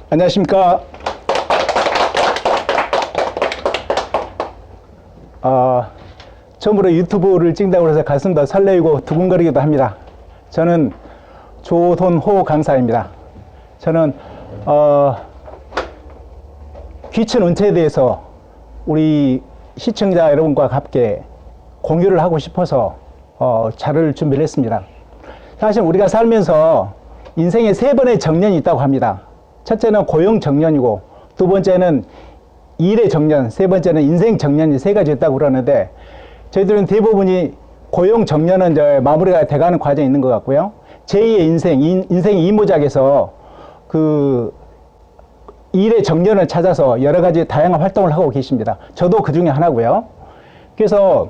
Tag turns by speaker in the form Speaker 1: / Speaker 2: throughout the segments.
Speaker 1: 안녕하십니까. 처음으로 유튜브를 찍는다고 해서 가슴도 설레이고 두근거리기도 합니다. 저는 조돈호 강사입니다. 저는 귀천 은퇴에 대해서 우리 시청자 여러분과 함께 공유를 하고 싶어서 자료를 준비를 했습니다. 사실 우리가 살면서 인생에 3번의 정년이 있다고 합니다. 첫째는 고용 정년이고, 두 번째는 일의 정년, 세 번째는 인생 정년이 3가지 있다고 그러는데, 저희들은 대부분이 고용 정년은 이제 마무리가 돼가는 과정이 있는 것 같고요. 제2의 인생, 인생의 이모작에서 그 일의 정년을 찾아서 여러 가지 다양한 활동을 하고 계십니다. 저도 그 중에 하나고요. 그래서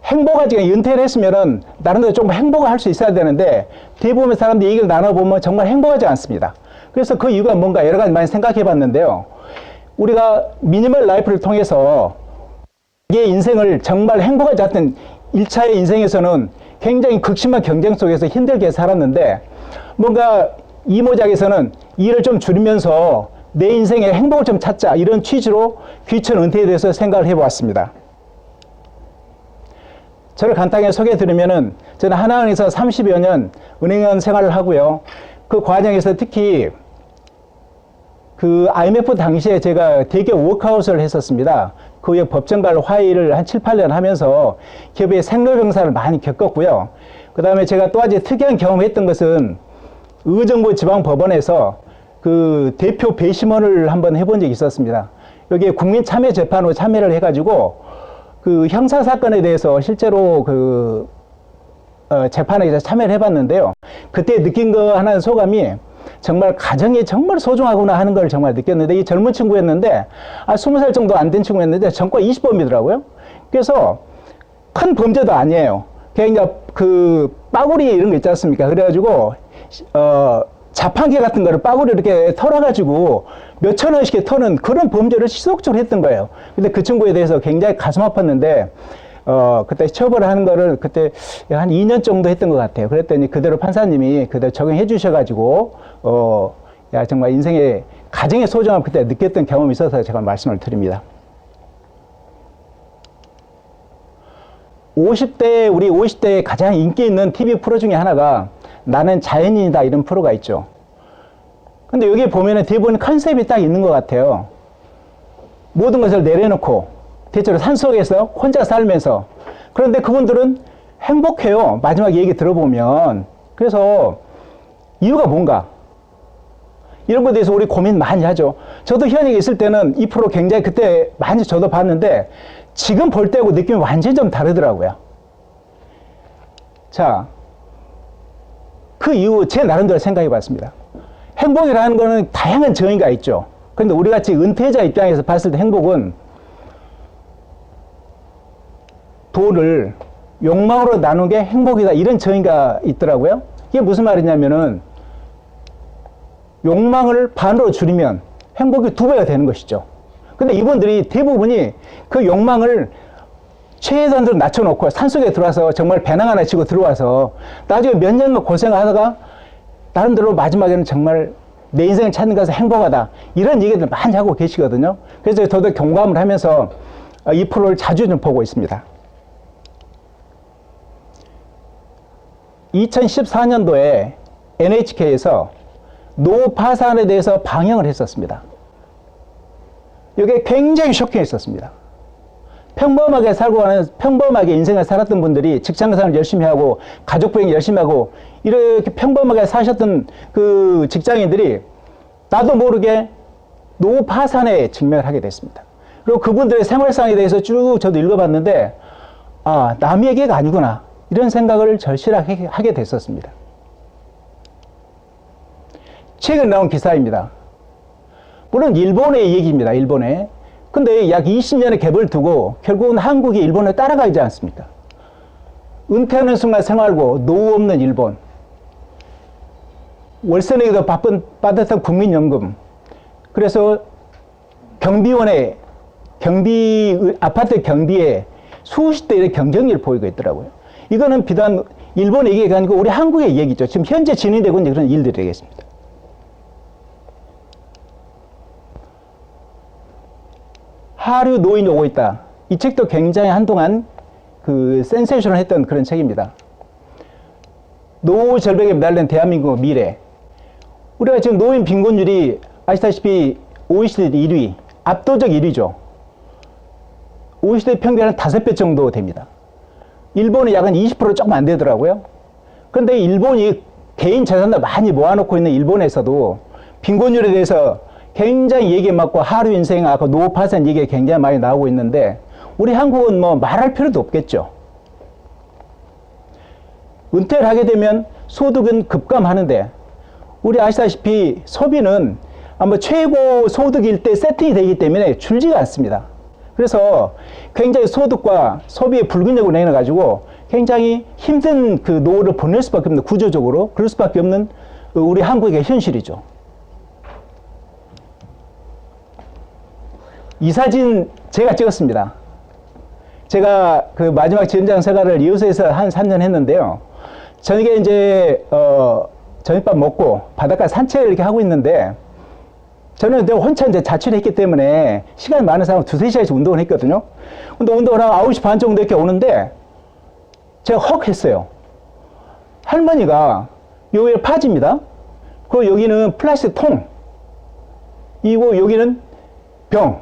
Speaker 1: 행복하지, 은퇴를 했으면은 나름대로 조금 행복할 수 있어야 되는데, 대부분의 사람들이 얘기를 나눠보면 정말 행복하지 않습니다. 그래서 그 이유가 뭔가 여러 가지 많이 생각해 봤는데요. 우리가 미니멀 라이프를 통해서 이 인생을 정말 행복하지 않던 1차의 인생에서는 굉장히 극심한 경쟁 속에서 힘들게 살았는데, 뭔가 이모작에서는 일을 좀 줄이면서 내 인생의 행복을 좀 찾자, 이런 취지로 귀천 은퇴에 대해서 생각을 해보았습니다. 저를 간단하게 소개해 드리면은, 저는 하나은행에서 30여 년 은행원 생활을 하고요. 그 과정에서 특히 그 IMF 당시에 제가 대기업 워크아웃을 했었습니다. 그 후에 법정발 화의를 한 7, 8년 하면서 기업의 생로병사를 많이 겪었고요. 그 다음에 제가 또 아주 특이한 경험을 했던 것은 의정부 지방법원에서 그 대표 배심원을 한번 해본 적이 있었습니다. 여기에 국민참여재판으로 참여를 해가지고 그 형사사건에 대해서 실제로 그 재판에 참여를 해봤는데요. 그때 느낀 거 하나의 소감이, 정말 가정이 정말 소중하구나 하는 걸 정말 느꼈는데, 이 젊은 친구였는데 20살 정도 안 된 친구였는데 전과 20범이더라고요. 그래서 큰 범죄도 아니에요. 그냥 이제 그 빠구리 이런 거 있지 않습니까? 그래가지고 자판기 같은 거를 빠구리 이렇게 털어가지고 몇천 원씩 터는 그런 범죄를 지속적으로 했던 거예요. 근데 그 친구에 대해서 굉장히 가슴 아팠는데, 그때 처벌을 하는 거를 그때 한 2년 정도 했던 것 같아요. 그랬더니 그대로 판사님이 그대로 적용해 주셔가지고, 야, 정말 인생의, 가정의 소중함을 그때 느꼈던 경험이 있어서 제가 말씀을 드립니다. 우리 50대에 가장 인기 있는 TV 프로 중에 하나가 나는 자연인이다, 이런 프로가 있죠. 근데 여기 보면은 대부분 컨셉이 딱 있는 것 같아요. 모든 것을 내려놓고 대체로 산속에서 혼자 살면서. 그런데 그분들은 행복해요, 마지막 얘기 들어보면. 그래서 이유가 뭔가, 이런 것에 대해서 우리 고민 많이 하죠. 저도 현역에 있을 때는 이 프로 굉장히 그때 많이 저도 봤는데, 지금 볼 때하고 느낌이 완전히 좀 다르더라고요. 자, 그 이유 제 나름대로 생각해 봤습니다. 행복이라는 거는 다양한 정의가 있죠. 그런데 우리 같이 은퇴자 입장에서 봤을 때 행복은 돈을 욕망으로 나눈 게 행복이다, 이런 정의가 있더라고요. 이게 무슨 말이냐면은, 욕망을 반으로 줄이면 행복이 2배가 되는 것이죠. 근데 이분들이 대부분이 그 욕망을 최단으로 낮춰놓고 산속에 들어와서 정말 배낭 하나 치고 들어와서 나중에 몇 년간 고생하다가 나름대로 마지막에는 정말 내 인생을 찾는 것은 행복하다, 이런 얘기들 많이 하고 계시거든요. 그래서 저도 공감을 하면서 이 프로를 자주 좀 보고 있습니다. 2014년도에 NHK에서 노후 파산에 대해서 방영을 했었습니다. 이게 굉장히 쇼킹했었습니다. 평범하게 살고 가는, 평범하게 인생을 살았던 분들이 직장생활을 열심히 하고 가족부행 열심히 하고 이렇게 평범하게 사셨던 그 직장인들이 나도 모르게 노후 파산에 직면을 하게 됐습니다. 그리고 그분들의 생활상에 대해서 쭉 저도 읽어봤는데, 아, 남의 얘기가 아니구나, 이런 생각을 절실하게 하게 됐었습니다. 최근 나온 기사입니다. 물론 일본의 얘기입니다. 일본에. 근데 약 20년의 갭을 두고 결국은 한국이 일본을 따라가지 않습니까? 은퇴하는 순간 생활고 노후 없는 일본, 월세 내기도 빠듯한 국민연금, 그래서 경비원의 아파트 경비에 수십 대의 경쟁력을 보이고 있더라고요. 이거는 비단 일본의 얘기가 아니고 우리 한국의 얘기죠. 지금 현재 진행되고 있는 그런 일들이 되겠습니다. 하류 노인이 오고 있다. 이 책도 굉장히 한동안 그 센세이션을 했던 그런 책입니다. 노후 절벽에 매달린 대한민국 미래. 우리가 지금 노인 빈곤율이 아시다시피 OECD 1위, 압도적 1위죠. OECD 평균은 5배 정도 됩니다. 일본은 약간 20% 조금 안 되더라고요. 그런데 일본이 개인 재산을 많이 모아놓고 있는 일본에서도 빈곤율에 대해서 굉장히 얘기에 맞고 하루 인생하고 노후 파산 얘기가 굉장히 많이 나오고 있는데 우리 한국은 뭐 말할 필요도 없겠죠. 은퇴를 하게 되면 소득은 급감하는데 우리 아시다시피 소비는 아마 최고 소득일 때 세팅이 되기 때문에 줄지가 않습니다. 그래서 굉장히 소득과 소비의 불균형을 내놔가지고 굉장히 힘든 그 노후를 보낼 수밖에 없는 구조적으로 그럴 수밖에 없는 우리 한국의 현실이죠. 이 사진 제가 찍었습니다. 제가 그 마지막 지원장 생활을 이호수에서 한 3년 했는데요. 저녁에 이제 저녁밥 먹고 바닷가 산책을 이렇게 하고 있는데 저는 혼자 이제 자취를 했기 때문에 시간이 많은 사람은 2-3시간씩 운동을 했거든요. 근데 운동을 하고 9시 반 정도 이렇게 오는데 제가 헉 했어요. 할머니가 여기 파지입니다. 그리고 여기는 플라스틱 통. 이고 여기는 병.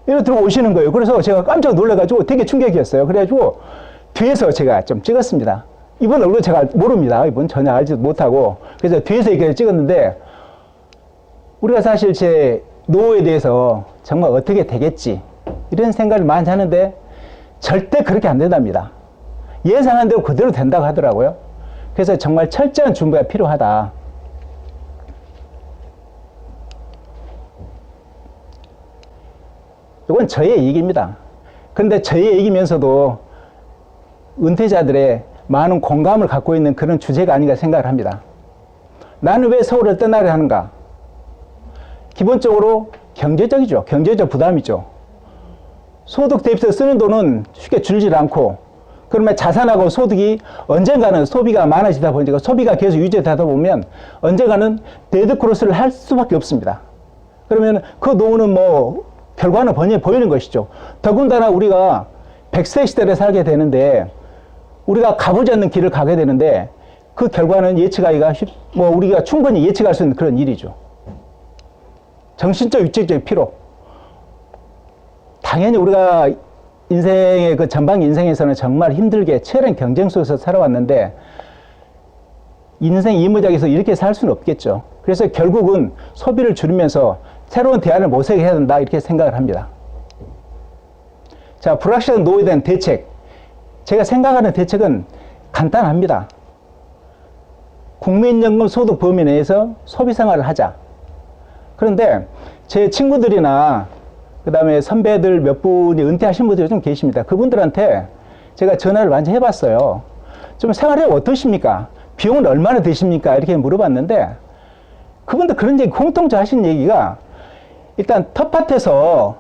Speaker 1: 이렇게 들어오시는 거예요. 그래서 제가 깜짝 놀라가지고 되게 충격이었어요. 그래가지고 뒤에서 제가 좀 찍었습니다. 이분 얼굴 제가 모릅니다. 이분 전혀 알지도 못하고. 그래서 뒤에서 이렇게 찍었는데 우리가 사실 제 노후에 대해서 정말 어떻게 되겠지 이런 생각을 많이 하는데 절대 그렇게 안 된답니다. 예상한 대로 그대로 된다고 하더라고요. 그래서 정말 철저한 준비가 필요하다. 이건 저의 얘기입니다. 그런데 저의 얘기면서도 은퇴자들의 많은 공감을 갖고 있는 그런 주제가 아닌가 생각을 합니다. 나는 왜 서울을 떠나려 하는가? 기본적으로 경제적이죠. 경제적 부담이죠. 소득 대비해서 쓰는 돈은 쉽게 줄질 않고 그러면 자산하고 소득이 언젠가는 소비가 많아지다 보니까 소비가 계속 유지되다 보면 언젠가는 데드크로스를 할 수밖에 없습니다. 그러면 그 노후는 뭐 결과는 보이는 것이죠. 더군다나 우리가 100세 시대를 살게 되는데 우리가 가보지 않는 길을 가게 되는데 그 결과는 예측하기가 우리가 충분히 예측할 수 있는 그런 일이죠. 정신적, 육체적 피로. 당연히 우리가 인생의 그 전방 인생에서는 정말 힘들게 치열한 경쟁 속에서 살아왔는데 인생 이무작에서 이렇게 살 수는 없겠죠. 그래서 결국은 소비를 줄이면서 새로운 대안을 모색해야 된다 이렇게 생각을 합니다. 자, 불확실한 노후에 대한 대책. 제가 생각하는 대책은 간단합니다. 국민연금 소득 범위 내에서 소비 생활을 하자. 그런데 제 친구들이나 그 다음에 선배들 몇 분이 은퇴하신 분들이 좀 계십니다. 그분들한테 제가 전화를 많이 해봤어요. 좀 생활이 어떠십니까? 비용은 얼마나 드십니까? 이렇게 물어봤는데 그분들 그런 얘기 공통적으로 하신 얘기가 일단 텃밭에서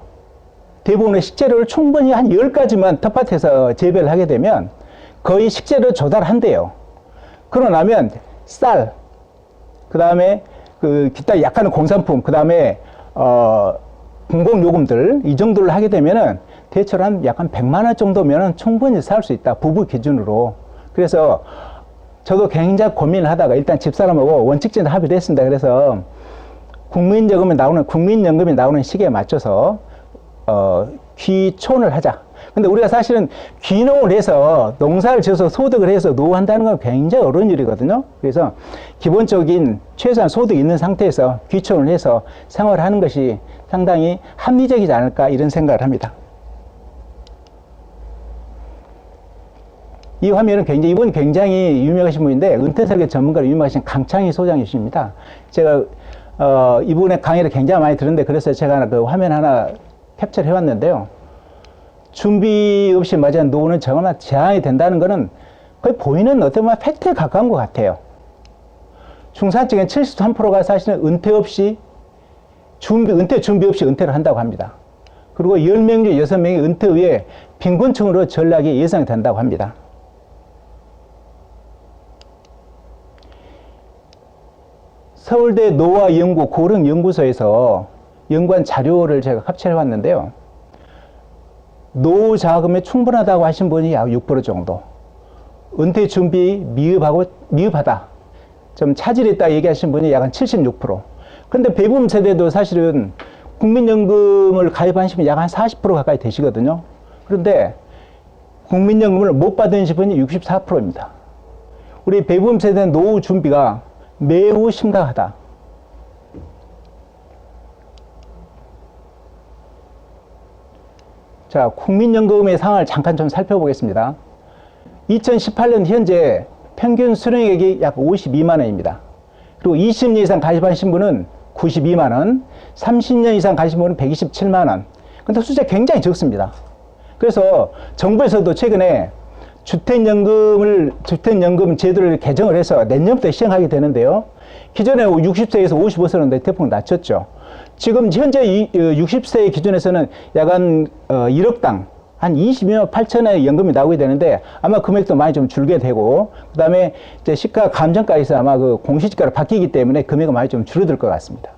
Speaker 1: 대부분의 식재료를 충분히 한 10가지만 텃밭에서 재배를 하게 되면 거의 식재료 조달한대요. 그러고 나면 쌀, 그 다음에 그 기타 약간의 공산품, 그 다음에 공공요금들 이 정도를 하게 되면은 대체로 한 약간 100만 원 정도면은 충분히 살 수 있다. 부부 기준으로. 그래서 저도 굉장히 고민을 하다가 일단 집사람하고 원칙적인 합의를 했습니다. 그래서 국민연금이 나오는 시기에 맞춰서 귀촌을 하자. 근데 우리가 사실은 귀농을 해서 농사를 지어서 소득을 해서 노후한다는 건 굉장히 어려운 일이거든요. 그래서 기본적인 최소한 소득이 있는 상태에서 귀촌을 해서 생활하는 것이 상당히 합리적이지 않을까 이런 생각을 합니다. 이 화면은 이분이 굉장히 유명하신 분인데 은퇴설계 전문가로 유명하신 강창희 소장이십니다. 제가 이분의 강의를 굉장히 많이 들었는데 그래서 제가 그 화면 하나 캡처를 해왔는데요. 준비 없이 맞이한 노후는 정말 재앙이 된다는 것은 거의 보이는 어떤 팩트에 가까운 것 같아요. 중산층의 73%가 사실은 은퇴 준비 없이 은퇴를 한다고 합니다. 그리고 10명 중 6명이 은퇴 후에 빈곤층으로 전락이 예상이 된다고 합니다. 서울대 노화연구 고령연구소에서 연구한 자료를 제가 캡처해 왔는데요. 노후 자금이 충분하다고 하신 분이 약 6% 정도. 은퇴 준비 미흡하다. 좀 차질이 있다 얘기하신 분이 약 한 76%. 근데 배부분 세대도 사실은 국민연금을 가입하신 분이 약 한 40% 가까이 되시거든요. 그런데 국민연금을 못 받으신 분이 64%입니다. 우리 배부분 세대는 노후 준비가 매우 심각하다. 자, 국민연금의 상황을 잠깐 좀 살펴보겠습니다. 2018년 현재 평균 수령액이 약 52만 원입니다. 그리고 20년 이상 가입하신 분은 92만 원, 30년 이상 가입하신 분은 127만 원. 근데 숫자 굉장히 적습니다. 그래서 정부에서도 최근에 주택연금 제도를 개정을 해서 내년부터 시행하게 되는데요. 기존에 60세에서 55세로 대폭 낮췄죠. 지금 현재 60세 기준에서는 약 한 1억당 한 22만 8천의 연금이 나오게 되는데 아마 금액도 많이 좀 줄게 되고, 그 다음에 이제 시가 감정가에서 아마 그 공시지가로 바뀌기 때문에 금액은 많이 좀 줄어들 것 같습니다.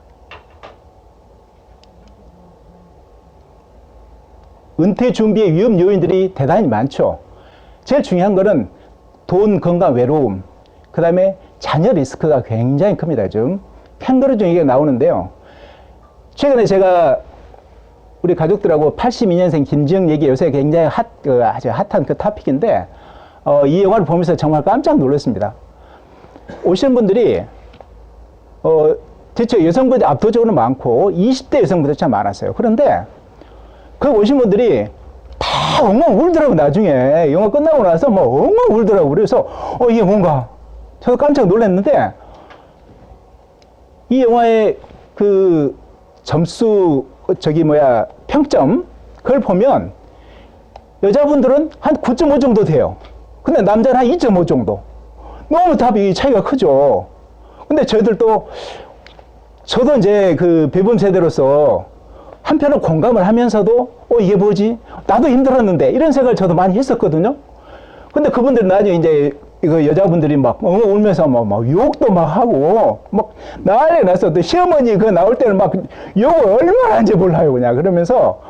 Speaker 1: 은퇴 준비의 위험 요인들이 대단히 많죠. 제일 중요한 거는 돈, 건강, 외로움, 그 다음에 자녀 리스크가 굉장히 큽니다. 좀 캥거루 중 얘기가 나오는데요. 최근에 제가 우리 가족들하고 82년생 김지영 얘기 요새 굉장히 아주 핫한 그 토픽인데, 이 영화를 보면서 정말 깜짝 놀랐습니다. 오시는 분들이, 대체 여성분들이 압도적으로 많고, 20대 여성분들이 참 많았어요. 그런데, 그 오신 분들이 다 엉엉 울더라고, 나중에. 영화 끝나고 나서 뭐 엉엉 울더라고. 그래서, 이게 뭔가. 저도 깜짝 놀랐는데, 이 영화의 그 점수, 평점, 그걸 보면 여자분들은 한 9.5 정도 돼요. 근데 남자는 한 2.5 정도. 너무 답이 차이가 크죠. 근데 저도 이제 그 배분 세대로서 한편은 공감을 하면서도, 이게 뭐지? 나도 힘들었는데, 이런 생각을 저도 많이 했었거든요. 근데 그분들은 나중에 이제 이거 여자분들이 막 울면서 막 욕도 막 하고 막 난리 났어. 또 시어머니 그 나올 때는 막 욕을 얼마나 한지 몰라요, 그냥. 그러면서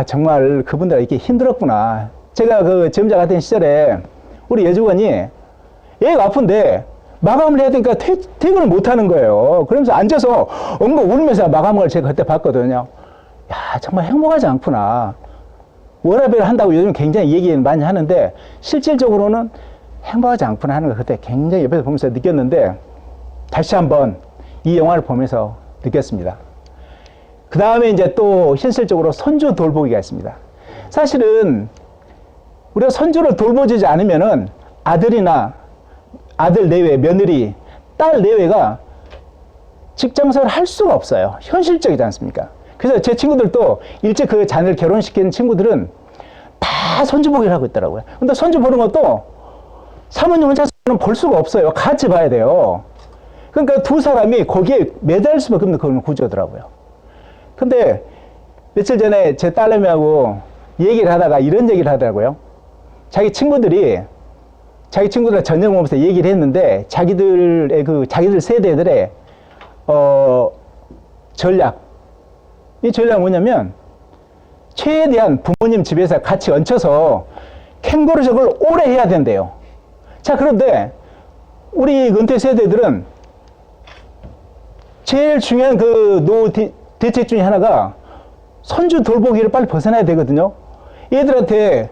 Speaker 1: 정말 그분들 이렇게 힘들었구나. 제가 그 점자 같은 시절에 우리 여직원이 애가 아픈데 마감을 해야 되니까 퇴근을 못 하는 거예요. 그러면서 앉아서 엉엉 울면서 마감을 걸 제가 그때 봤거든요. 야, 정말 행복하지 않구나. 워라밸을 한다고 요즘 굉장히 얘기 많이 하는데 실질적으로는 행복하지 않구나 하는 걸 그때 굉장히 옆에서 보면서 느꼈는데, 다시 한번 이 영화를 보면서 느꼈습니다. 그 다음에 이제 또 현실적으로 손주 돌보기가 있습니다. 사실은 우리가 손주를 돌보지 않으면은 아들이나 아들 내외, 며느리, 딸 내외가 직장생활을 할 수가 없어요. 현실적이지 않습니까? 그래서 제 친구들도 일찍 그 자녀를 결혼시킨 친구들은 다 손주 보기를 하고 있더라고요. 근데 손주 보는 것도 사모님 혼자서는 볼 수가 없어요. 같이 봐야 돼요. 그러니까 두 사람이 거기에 매달릴 수밖에 없는 그런 구조더라고요. 근데 며칠 전에 제 딸내미하고 얘기를 하다가 이런 얘기를 하더라고요. 자기 친구들 저녁 먹으면서 얘기를 했는데 자기들 세대들의 전략. 이 전략은 뭐냐면 최대한 부모님 집에서 같이 얹혀서 캥거루적을 오래 해야 된대요. 자, 그런데 우리 은퇴 세대들은 제일 중요한 그 노후 대책 중에 하나가 손주 돌보기를 빨리 벗어나야 되거든요. 얘들한테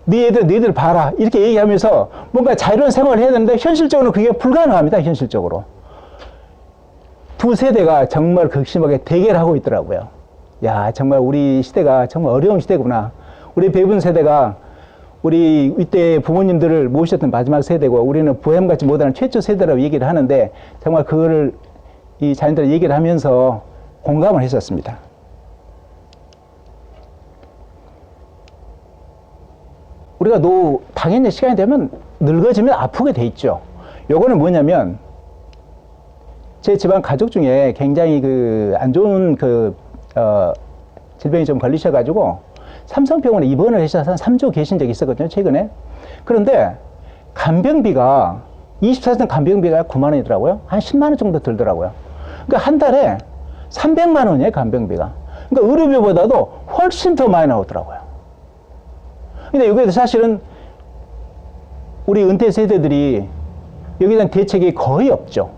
Speaker 1: 너희들 봐라 이렇게 얘기하면서 뭔가 자유로운 생활을 해야 되는데 현실적으로 그게 불가능합니다. 현실적으로. 두 세대가 정말 극심하게 대결을 하고 있더라고요. 야, 정말 우리 시대가 정말 어려운 시대구나. 우리 배분 세대가 우리 이때 부모님들을 모셨던 마지막 세대고 우리는 부모님같이 못하는 최초 세대라고 얘기를 하는데 정말 그거를 이 자녀들 얘기를 하면서 공감을 했었습니다. 우리가 당연히 시간이 되면 늙어지면 아프게 돼 있죠. 요거는 뭐냐면 제 집안 가족 중에 굉장히 안 좋은 질병이 좀 걸리셔가지고 삼성병원에 입원을 하셔서 한 3주 계신 적이 있었거든요, 최근에. 그런데 간병비가 24시간 간병비가 9만 원이더라고요. 한 10만 원 정도 들더라고요. 그러니까 한 달에 300만 원이에요, 간병비가. 그러니까 의료비보다도 훨씬 더 많이 나오더라고요. 근데 여기에서 사실은 우리 은퇴 세대들이 여기에 대한 대책이 거의 없죠.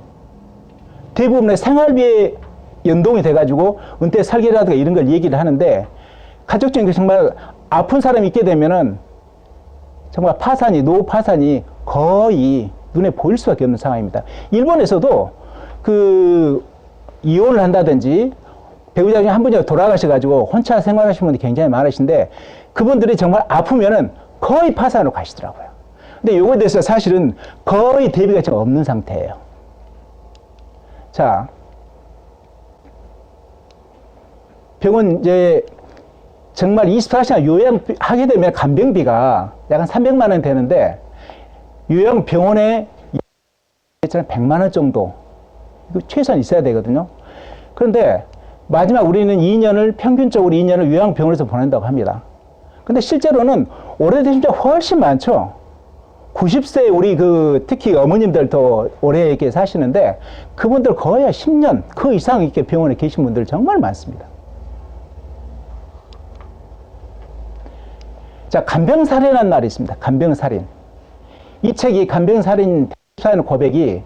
Speaker 1: 대부분의 생활비에 연동이 돼가지고 은퇴 살기라든가 이런 걸 얘기를 하는데, 가족적인 정말 아픈 사람이 있게 되면은 정말 노후 파산이 거의 눈에 보일 수밖에 없는 상황입니다. 일본에서도 이혼을 한다든지 배우자 중에 한 분이 돌아가셔가지고 혼자 생활하시는 분들이 굉장히 많으신데, 그분들이 정말 아프면은 거의 파산으로 가시더라고요. 근데 요거에 대해서 사실은 거의 대비가 지금 없는 상태예요. 자, 병원 이제 정말 24시간 요양하게 되면 간병비가 약 한 300만 원 되는데, 요양병원에 100만 원 정도 최소한 있어야 되거든요. 그런데 마지막 우리는 평균적으로 2년을 요양병원에서 보낸다고 합니다. 근데 실제로는 오래되신 분이 훨씬 많죠. 90세 우리 특히 어머님들 더 오래 이렇게 사시는데, 그분들 거의 10년 그 이상 이렇게 병원에 계신 분들 정말 많습니다. 자, 간병살인이라는 말이 있습니다. 간병살인. 이 책이 간병살인 고백이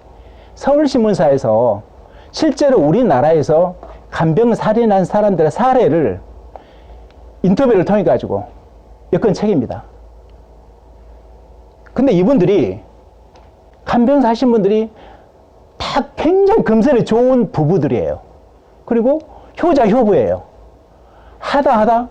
Speaker 1: 서울신문사에서 실제로 우리나라에서 간병살인한 사람들의 사례를 인터뷰를 통해 가지고 엮은 책입니다. 근데 이분들이, 간병 사신 분들이 다 굉장히 금슬이 좋은 부부들이에요. 그리고 효자 효부예요. 하다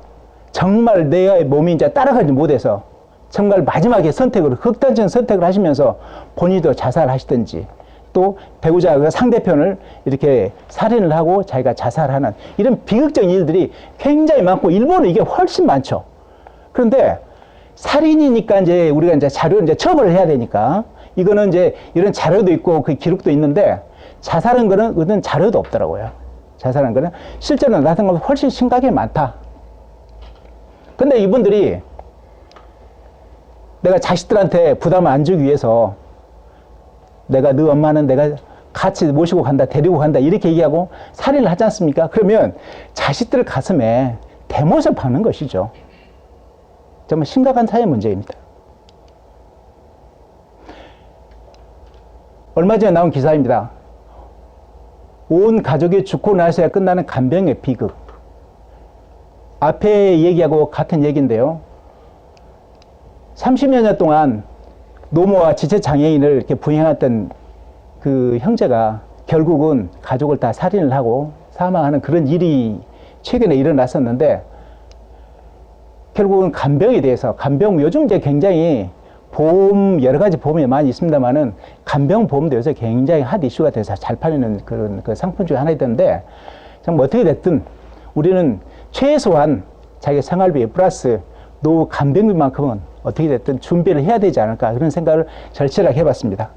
Speaker 1: 정말 내 몸이 이제 따라가지 못해서 정말 마지막에 극단적인 선택을 하시면서 본인도 자살하시든지, 또 배우자 상대편을 이렇게 살인을 하고 자기가 자살하는 이런 비극적인 일들이 굉장히 많고, 일본은 이게 훨씬 많죠. 그런데 살인이니까 이제 우리가 처벌을 해야 되니까, 이거는 이제 이런 자료도 있고 그 기록도 있는데, 자살한 거는 어떤 자료도 없더라고요. 자살한 거는 실제로 나타난 것보다 훨씬 심각하게 많다. 근데 이분들이 내가 자식들한테 부담을 안 주기 위해서 내가 너 엄마는 내가 같이 모시고 간다, 데리고 간다 이렇게 얘기하고 살인을 하지 않습니까? 그러면 자식들 가슴에 대못을 박는 것이죠. 정말 심각한 사회 문제입니다. 얼마 전에 나온 기사입니다. 온 가족이 죽고 나서야 끝나는 간병의 비극. 앞에 얘기하고 같은 얘기인데요. 30여 년 동안 노모와 지체장애인을 이렇게 부양했던 그 형제가 결국은 가족을 다 살인을 하고 사망하는 그런 일이 최근에 일어났었는데, 결국은 간병에 대해서, 요즘 이제 굉장히 여러 가지 보험이 많이 있습니다만은, 간병보험도 요새 굉장히 핫 이슈가 돼서 잘 팔리는 그런 상품 중에 하나 있던데, 정말 어떻게 됐든 우리는 최소한 자기 생활비 플러스 노후 간병비만큼은 어떻게 됐든 준비를 해야 되지 않을까, 그런 생각을 절실하게 해봤습니다.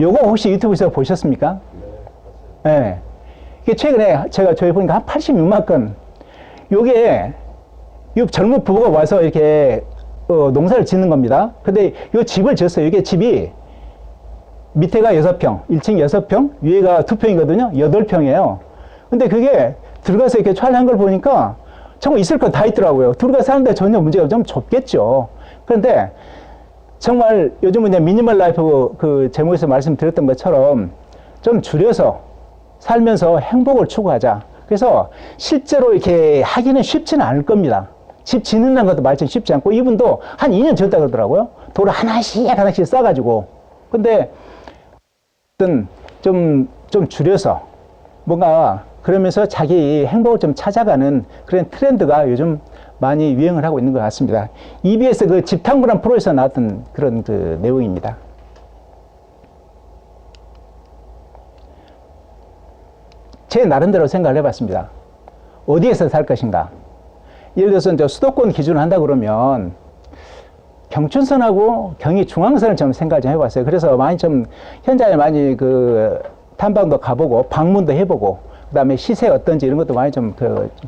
Speaker 1: 요거 혹시 유튜브에서 보셨습니까? 네. 이게 최근에 제가 저희 보니까 한 86만 건. 요게 이 젊은 부부가 와서 이렇게 농사를 짓는 겁니다. 근데 요 집을 지었어요. 이게 집이 밑에가 6평, 1층 6평, 위에가 2평이거든요. 8평이에요. 근데 그게 들어가서 이렇게 촬영한 걸 보니까 정말 있을 거 다 있더라고요. 들어가서 사는데 전혀 문제가 좀 좁겠죠. 그런데 정말 요즘은 이제 미니멀 라이프 그 제목에서 말씀드렸던 것처럼 좀 줄여서 살면서 행복을 추구하자. 그래서 실제로 이렇게 하기는 쉽지는 않을 겁니다. 집 짓는다는 것도 말처럼 쉽지 않고, 이분도 한 2년 지었다 그러더라고요. 돌을 하나씩 싸가지고. 근데 좀 줄여서 뭔가 그러면서 자기 행복을 좀 찾아가는 그런 트렌드가 요즘 많이 유행을 하고 있는 것 같습니다. EBS 그 집탐구란 프로에서 나왔던 그런 그 내용입니다. 제 나름대로 생각을 해봤습니다. 어디에서 살 것인가? 예를 들어서 이제 수도권 기준을 한다 그러면 경춘선하고 경의 중앙선을 좀 생각을 좀 해봤어요. 그래서 현장에 많이 탐방도 가보고 방문도 해보고, 그 다음에 시세 어떤지 이런 것도 많이 좀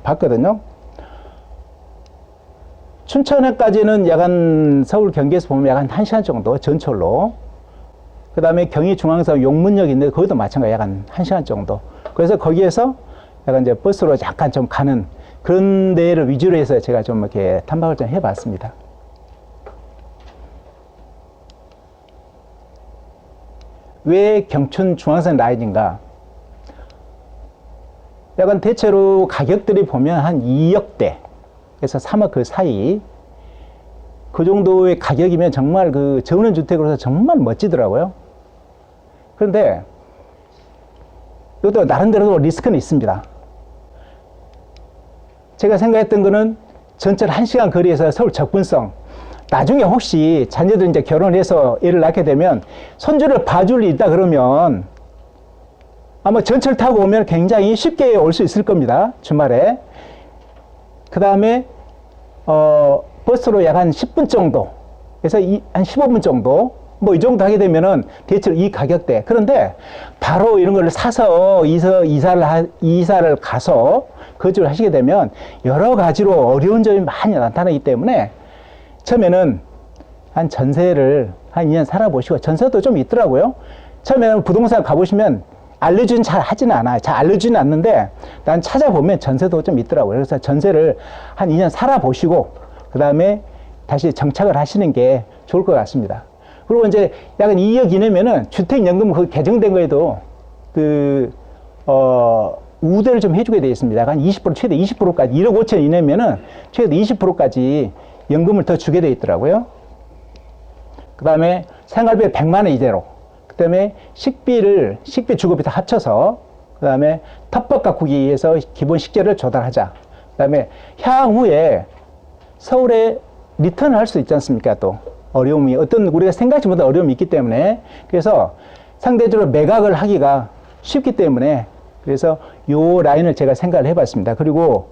Speaker 1: 봤거든요. 춘천에까지는 약간 서울 경기에서 보면 약간 1시간 정도 전철로, 그 다음에 경의 중앙선 용문역인데 거기도 마찬가지 약간 1시간 정도. 그래서 거기에서 약간 이제 버스로 약간 좀 가는 그런 데를 위주로 해서 제가 좀 이렇게 탐방을 좀 해봤습니다. 왜 경춘 중앙선 라인인가? 약간 대체로 가격들이 보면 한 2억대에서 3억 그 사이 그 정도의 가격이면 정말 그 저은원 주택으로서 정말 멋지더라고요. 그런데 이것도 나름대로 리스크는 있습니다. 제가 생각했던 거는 전철 1시간 거리에서 서울 접근성, 나중에 혹시 자녀들 이제 결혼해서 애를 낳게 되면 손주를 봐줄 일이 있다 그러면 아마 전철 타고 오면 굉장히 쉽게 올 수 있을 겁니다. 주말에. 그 다음에 버스로 약 한 10분 정도 그래서 한 15분 정도 뭐 이 정도 하게 되면은 대체로 이 가격대. 그런데 바로 이런 걸 사서 이사를 가서 거주를 하시게 되면 여러 가지로 어려운 점이 많이 나타나기 때문에 처음에는 한 전세를 한 2년 살아보시고, 전세도 좀 있더라고요. 처음에는 부동산 가보시면 알려주진 잘 하지는 않아요. 잘 알려주지는 않는데 난 찾아보면 전세도 좀 있더라고요. 그래서 전세를 한 2년 살아보시고 그 다음에 다시 정착을 하시는 게 좋을 것 같습니다. 그리고 이제 약간 2억 이내면은 주택연금 그 개정된 거에도 우대를 좀 해주게 되어 있습니다. 한 20%, 최대 20%까지, 1억 5천 이내면은 최대 20%까지 연금을 더 주게 되어 있더라고요. 그 다음에 생활비 100만 원 이내로, 그 다음에 식비 주급비 다 합쳐서, 그 다음에 텃밭 가꾸기 위해서 기본 식재를 조달하자. 그 다음에 향후에 서울에 리턴을 할 수 있지 않습니까? 또 어려움이, 어떤 우리가 생각지 못한 어려움이 있기 때문에, 그래서 상대적으로 매각을 하기가 쉽기 때문에, 그래서 요 라인을 제가 생각을 해봤습니다. 그리고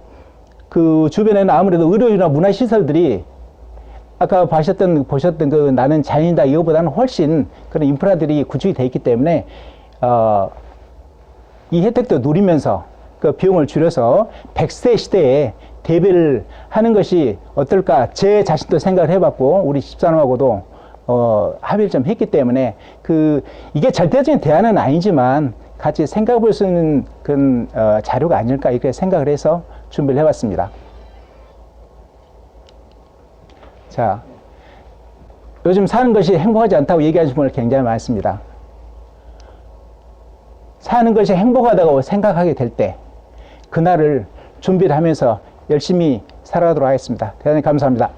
Speaker 1: 그 주변에는 아무래도 의료나 문화시설들이 아까 보셨던 그 나는 자연이다 이거보다는 훨씬 그런 인프라들이 구축이 되어 있기 때문에 이 혜택도 누리면서 그 비용을 줄여서 100세 시대에 대비를 하는 것이 어떨까, 제 자신도 생각을 해봤고 우리 집사람하고도 합의를 좀 했기 때문에 이게 절대적인 대안은 아니지만 같이 생각해 볼 수 있는 그런 자료가 아닐까 이렇게 생각을 해서 준비를 해봤습니다. 자, 요즘 사는 것이 행복하지 않다고 얘기하시는 분들 굉장히 많습니다. 사는 것이 행복하다고 생각하게 될 때 그날을 준비를 하면서 열심히 살아가도록 하겠습니다. 대단히 감사합니다.